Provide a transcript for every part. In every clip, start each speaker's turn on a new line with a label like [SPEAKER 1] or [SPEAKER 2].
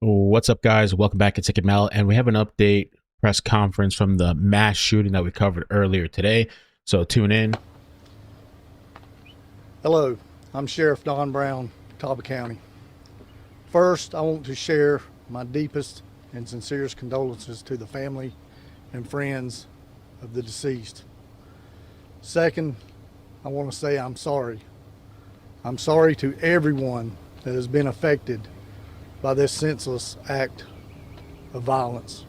[SPEAKER 1] What's up, guys? Welcome back to iCkEdMeL, and we have an update press conference from the mass shooting that we covered earlier today. So tune in.
[SPEAKER 2] Hello, I'm Sheriff Don Brown, Catawba County. First, I want to share my deepest and sincerest condolences to the family and friends of the deceased. Second, I want to say I'm sorry. I'm sorry to everyone that has been affected by this senseless act of violence.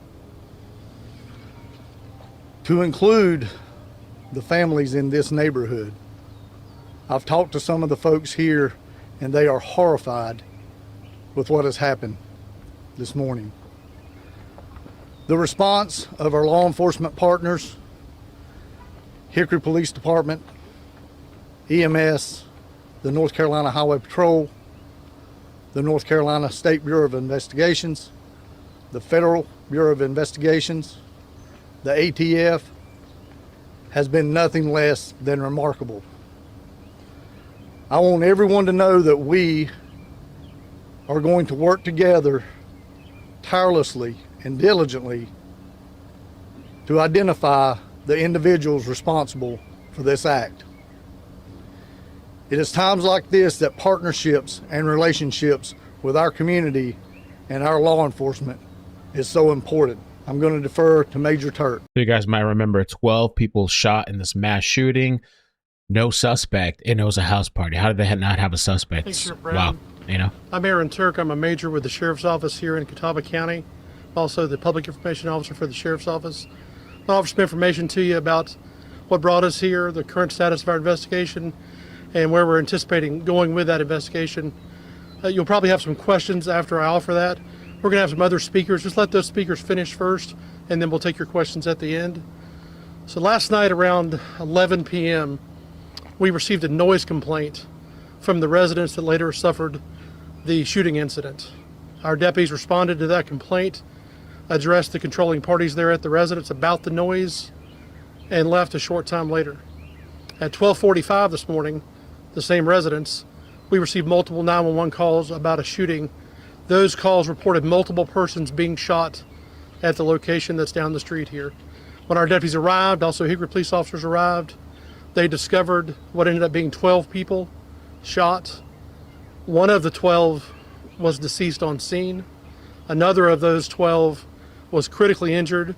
[SPEAKER 2] To include the families in this neighborhood, I've talked to some of the folks here and they are horrified with what has happened this morning. The response of our law enforcement partners, Hickory Police Department, EMS, the North Carolina Highway Patrol, the North Carolina State Bureau of Investigations, the Federal Bureau of Investigations, the ATF, has been nothing less than remarkable. I want everyone to know that we are going to work together tirelessly and diligently to identify the individuals responsible for this act. It is times like this that partnerships and relationships with our community and our law enforcement is so important. I'm going to defer to Major Turk.
[SPEAKER 1] You guys might remember 12 people shot in this mass shooting, no suspect, and it was a house party. How did they not have a suspect?
[SPEAKER 3] Thanks, Sheriff Brown.
[SPEAKER 1] Wow, you know.
[SPEAKER 3] I'm Aaron Turk. I'm a major with the Sheriff's Office here in Catawba County, also the Public Information Officer for the Sheriff's Office. I'll offer some information to you about what brought us here, the current status of our investigation, and where we're anticipating going with that investigation. You'll probably have some questions after I offer that. We're going to have some other speakers. Just let those speakers finish first, and then we'll take your questions at the end. So last night around 11 p.m., we received a noise complaint from the residents that later suffered the shooting incident. Our deputies responded to that complaint, addressed the controlling parties there at the residence about the noise, and left a short time later. At 12:45 this morning, the same residents, we received multiple 911 calls about a shooting. Those calls reported multiple persons being shot at the location that's down the street here. When our deputies arrived, also Hickory police officers arrived, they discovered what ended up being 12 people shot. One of the 12 was deceased on scene. Another of those 12 was critically injured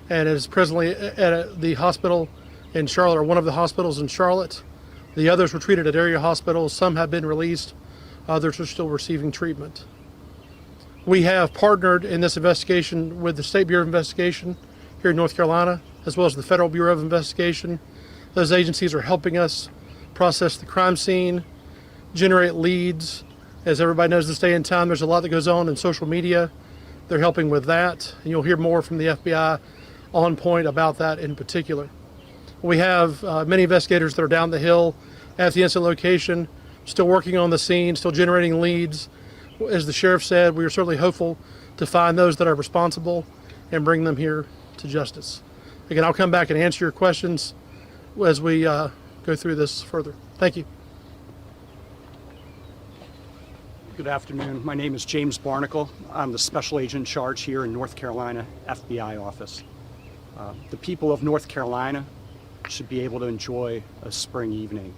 [SPEAKER 3] and is presently at the hospital in Charlotte, or one of the hospitals in Charlotte. The others were treated at area hospitals. Some have been released. Others are still receiving treatment. We have partnered in this investigation with the State Bureau of Investigation here in North Carolina, as well as the Federal Bureau of Investigation. Those agencies are helping us process the crime scene, generate leads. As everybody knows, this day and time, there's a lot that goes on in social media. They're helping with that, and you'll hear more from the FBI on point about that in particular. We have many investigators that are down the hill at the incident location, still working on the scene, still generating leads. As the sheriff said, we are certainly hopeful to find those that are responsible and bring them here to justice. Again, I'll come back and answer your questions as we go through this further. Thank you.
[SPEAKER 4] Good afternoon. My name is James Barnacle. I'm the special agent in charge here in North Carolina FBI office. The people of North Carolina should be able to enjoy a spring evening.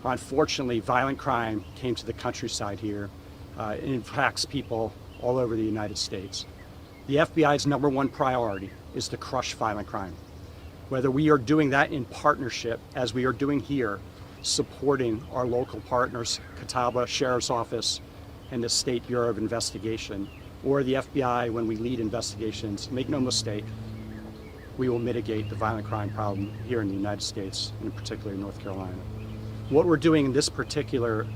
[SPEAKER 4] Unfortunately, violent crime came to the countryside here. It impacts people all over the United States. The FBI's #1 priority is to crush violent crime. Whether we are doing that in partnership, as we are doing here, supporting our local partners, Catawba Sheriff's Office and the State Bureau of Investigation, or the FBI when we lead investigations, make no mistake, we will mitigate the violent crime problem here in the United States, and in particular in North Carolina. What we're doing in this particular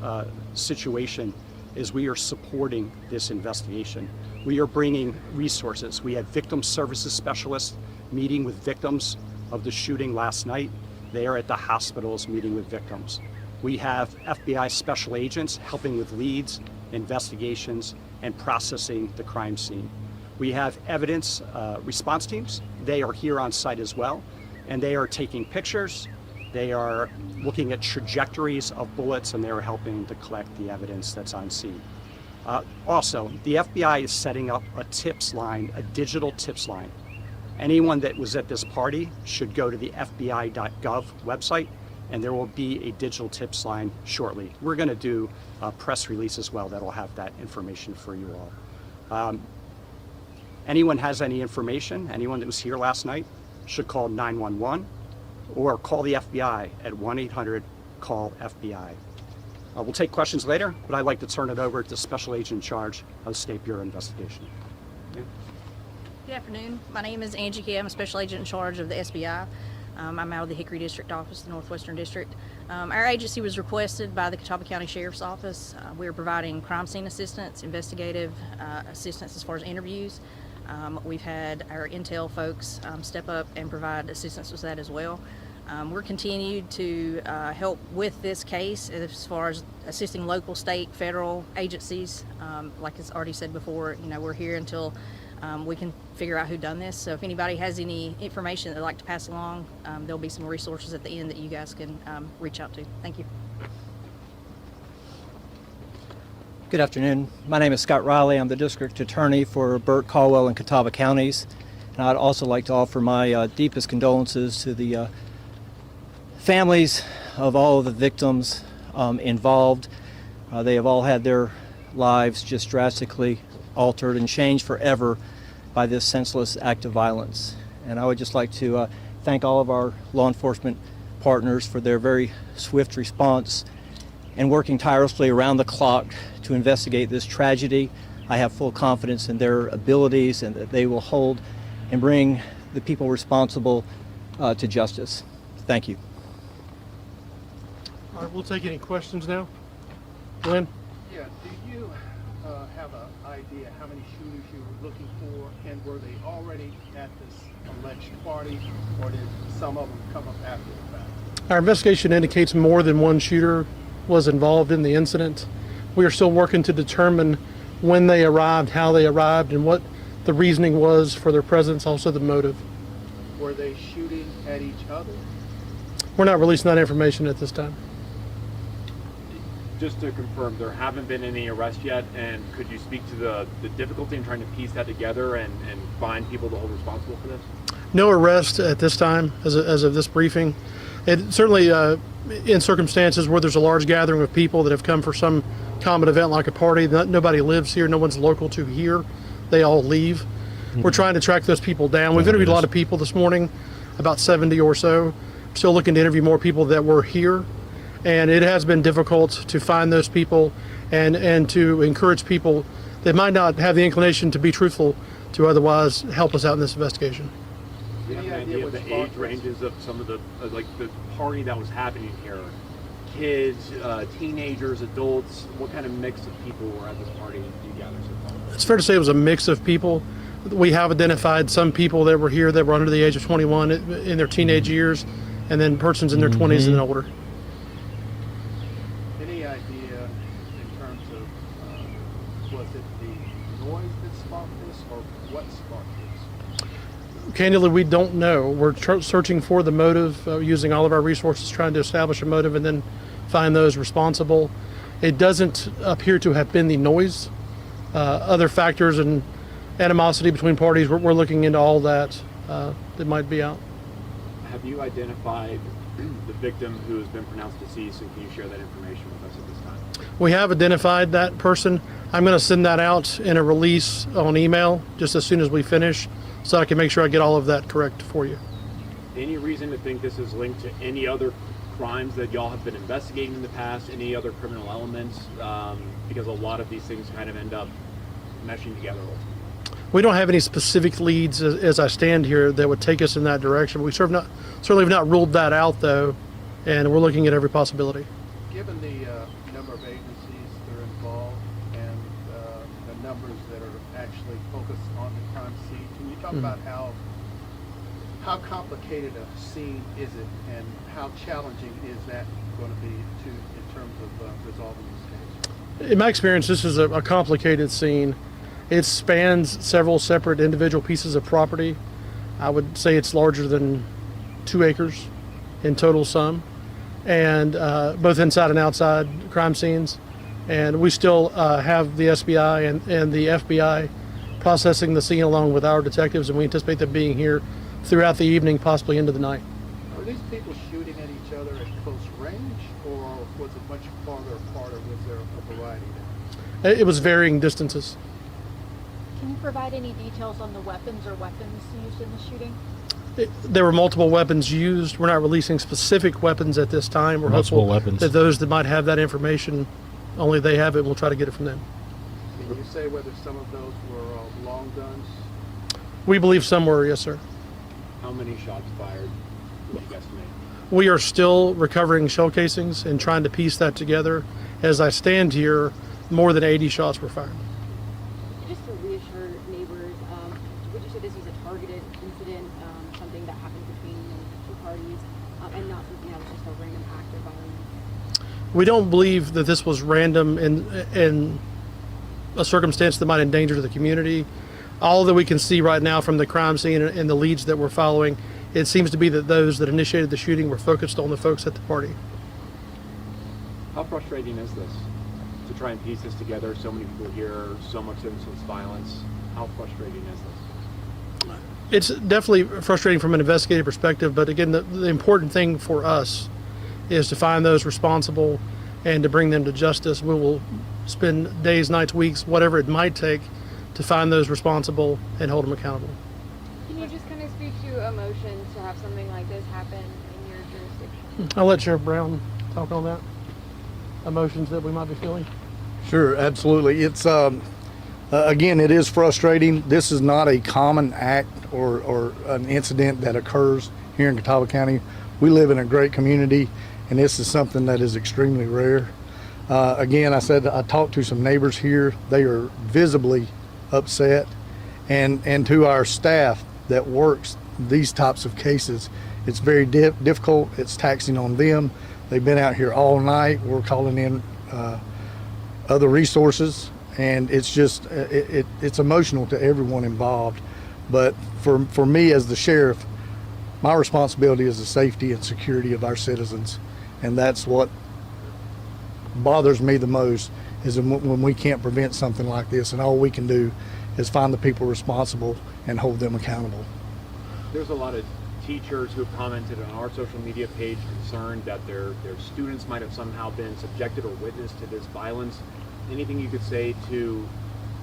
[SPEAKER 4] situation is we are supporting this investigation. We are bringing resources. We had victim services specialists meeting with victims of the shooting last night. They are at the hospitals meeting with victims. We have FBI special agents helping with leads, investigations, and processing the crime scene. We have evidence response teams. They are here on site as well, and they are taking pictures. They are looking at trajectories of bullets, and they are helping to collect the evidence that's on scene. Also, the FBI is setting up a tips line, a digital tips line. Anyone that was at this party should go to the FBI.gov website, and there will be a digital tips line shortly. We're going to do a press release as well that'll have that information for you all. Anyone has any information, anyone that was here last night, should call 911 or call the FBI at 1-800-CALL-FBI. We'll take questions later, but I'd like to turn it over to Special Agent in charge of the State Bureau of Investigation. Yeah.
[SPEAKER 5] Good afternoon. My name is Angie Key. I'm a special agent in charge of the SBI. I'm out of the Hickory District Office, the Northwestern District. Our agency was requested by the Catawba County Sheriff's Office. We are providing crime scene assistance, investigative assistance as far as interviews. We've had our intel folks step up and provide assistance with that as well. We're continued to help with this case as far as assisting local, state, federal agencies. Like it's already said before, we're here until we can figure out who done this. So if anybody has any information that they'd like to pass along, there'll be some resources at the end that you guys can reach out to. Thank you.
[SPEAKER 6] Good afternoon. My name is Scott Riley. I'm the district attorney for Burt, Caldwell, and Catawba counties. And I'd also like to offer my deepest condolences to the families of all of the victims involved. They have all had their lives just drastically altered and changed forever by this senseless act of violence. And I would just like to thank all of our law enforcement partners for their very swift response and working tirelessly around the clock to investigate this tragedy. I have full confidence in their abilities and that they will hold and bring the people responsible to justice. Thank you.
[SPEAKER 3] All right, we'll take any questions now. Glenn?
[SPEAKER 7] Yeah, do you have an idea how many shooters you were looking for, and were they already at this alleged party, or did some of them come up after the fact?
[SPEAKER 3] Our investigation indicates more than one shooter was involved in the incident. We are still working to determine when they arrived, how they arrived, and what the reasoning was for their presence, also the motive.
[SPEAKER 7] Were they shooting at each other?
[SPEAKER 3] We're not releasing that information at this time.
[SPEAKER 8] Just to confirm, there haven't been any arrests yet, and could you speak to the difficulty in trying to piece that together and find people to hold responsible for this?
[SPEAKER 3] No arrest at this time as of this briefing. It certainly, in circumstances where there's a large gathering of people that have come for some common event like a party, nobody lives here, no one's local to here, they all leave. Mm-hmm. We're trying to track those people down. We've interviewed a lot of people this morning, about 70 or so. Still looking to interview more people that were here. And it has been difficult to find those people and to encourage people that might not have the inclination to be truthful to otherwise help us out in this investigation.
[SPEAKER 8] Do you have an idea of the age ranges of some of the, like the party that was happening here? Kids, teenagers, adults, what kind of mix of people were at this party do you gather so far?
[SPEAKER 3] It's fair to say it was a mix of people. We have identified some people that were here that were under the age of 21 in their teenage years, and then persons in their 20s and older.
[SPEAKER 7] Any idea in terms of, was it the noise that sparked this, or what sparked this?
[SPEAKER 3] Candidly, we don't know. We're searching for the motive, using all of our resources, trying to establish a motive and then find those responsible. It doesn't appear to have been the noise. Other factors and animosity between parties, we're looking into all that that might be out.
[SPEAKER 8] Have you identified the victim who has been pronounced deceased, and can you share that information with us at this time?
[SPEAKER 3] We have identified that person. I'm going to send that out in a release on email just as soon as we finish, so I can make sure I get all of that correct for you.
[SPEAKER 8] Any reason to think this is linked to any other crimes that y'all have been investigating in the past, any other criminal elements? Because a lot of these things kind of end up meshing together.
[SPEAKER 3] We don't have any specific leads as I stand here that would take us in that direction. We certainly have not ruled that out, though, and we're looking at every possibility.
[SPEAKER 7] Given the number of agencies that are involved and the numbers that are actually focused on the crime scene, can you talk about how complicated a scene is it, and how challenging is that going to be in terms of resolving this case?
[SPEAKER 3] In my experience, this is a complicated scene. It spans several separate individual pieces of property. I would say it's larger than 2 acres in total sum, and both inside and outside crime scenes. And we still have the SBI and the FBI processing the scene along with our detectives, and we anticipate them being here throughout the evening, possibly into the night.
[SPEAKER 7] Are these people shooting at each other at close range, or was it much farther apart, or was there a variety there?
[SPEAKER 3] It was varying distances.
[SPEAKER 9] Can you provide any details on the weapons or weapons used in the shooting?
[SPEAKER 3] There were multiple weapons used. We're not releasing specific weapons at this time. We're
[SPEAKER 1] Multiple
[SPEAKER 3] hopeful
[SPEAKER 1] weapons.
[SPEAKER 3] that those that might have that information, only they have it, we'll try to get it from them.
[SPEAKER 7] Can you say whether some of those were long guns?
[SPEAKER 3] We believe some were, yes, sir.
[SPEAKER 8] How many shots fired would you guesstimate?
[SPEAKER 3] We are still recovering shell casings and trying to piece that together. As I stand here, more than 80 shots were fired.
[SPEAKER 10] Just to reassure neighbors, would you say this was a targeted incident, something that happened between two parties, and not something that was just a random act of violence?
[SPEAKER 3] We don't believe that this was random in a circumstance that might endanger the community. All that we can see right now from the crime scene and the leads that we're following, it seems to be that those that initiated the shooting were focused on the folks at the party.
[SPEAKER 8] How frustrating is this to try and piece this together? So many people here, so much senseless violence. How frustrating is this?
[SPEAKER 3] It's definitely frustrating from an investigative perspective, but again, the important thing for us is to find those responsible and to bring them to justice. We will spend days, nights, weeks, whatever it might take to find those responsible and hold them accountable.
[SPEAKER 11] Can you just kind of speak to emotions to have something like this happen in your jurisdiction?
[SPEAKER 3] I'll let Sheriff Brown talk on that. Emotions that we might be feeling.
[SPEAKER 2] Sure, absolutely. It's again, it is frustrating. This is not a common act or an incident that occurs here in Catawba County. We live in a great community, and this is something that is extremely rare. Again, I talked to some neighbors here. They are visibly upset, and to our staff that works these types of cases, it's very difficult. It's taxing on them. They've been out here all night. We're calling in other resources, and it's just it's emotional to everyone involved. But for me as the sheriff, my responsibility is the safety and security of our citizens, and that's what bothers me the most, is when we can't prevent something like this, and all we can do is find the people responsible and hold them accountable.
[SPEAKER 8] There's a lot of teachers who have commented on our social media page concerned that their students might have somehow been subjected or witnessed to this violence. Anything you could say to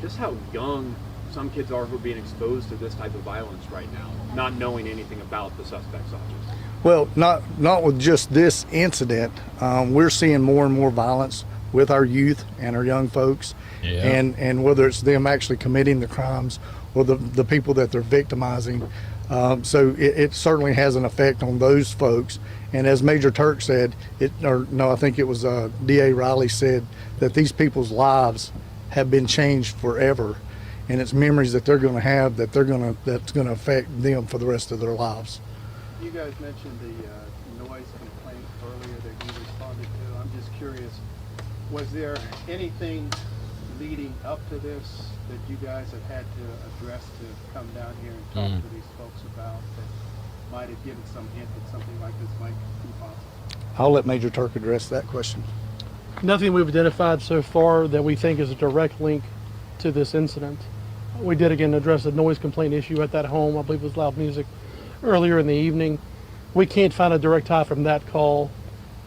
[SPEAKER 8] just how young some kids are who are being exposed to this type of violence right now, not knowing anything about the suspects, obviously?
[SPEAKER 2] Well, not with just this incident. We're seeing more and more violence with our youth and our young folks, and whether it's them actually committing the crimes or the people that they're victimizing. So it certainly has an effect on those folks. And as Major Turk said, I think it was D.A. Riley said that these people's lives have been changed forever, and it's memories that they're going to have that's going to affect them for the rest of their lives.
[SPEAKER 7] You guys mentioned the noise complaint earlier that you responded to. I'm just curious, was there anything leading up to this that you guys have had to address to come down here and talk to these folks about that might have given some hint that something like this might be possible?
[SPEAKER 2] I'll let Major Turk address that question.
[SPEAKER 3] Nothing we've identified so far that we think is a direct link to this incident. We did again address a noise complaint issue at that home. I believe it was loud music earlier in the evening. We can't find a direct tie from that call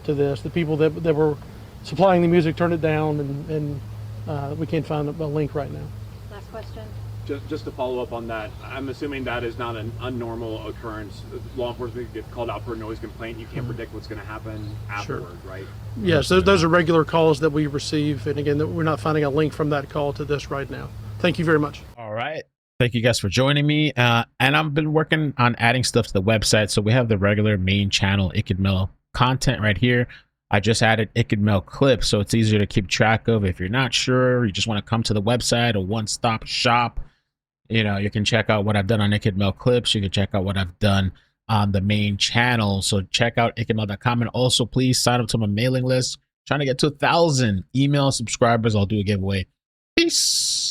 [SPEAKER 3] to this. The people that were supplying the music turned it down, and we can't find a link right now.
[SPEAKER 10] Last question.
[SPEAKER 8] Just to follow up on that, I'm assuming that is not an unnormal occurrence. Law enforcement get called out for a noise complaint. You can't predict what's going to happen afterward, right?
[SPEAKER 3] Yes, those are regular calls that we receive, and again, we're not finding a link from that call to this right now. Thank you very much.
[SPEAKER 1] All right. Thank you guys for joining me. And I've been working on adding stuff to the website. So we have the regular main channel, iCkEdMeL content right here. I just added iCkEdMeL clips, so it's easier to keep track of. If you're not sure, you just want to come to the website, a one-stop shop, you can check out what I've done on iCkEdMeL clips. You can check out what I've done on the main channel. So check out iCkEdMeL.com, and also please sign up to my mailing list. Trying to get to 1,000 email subscribers. I'll do a giveaway. Peace.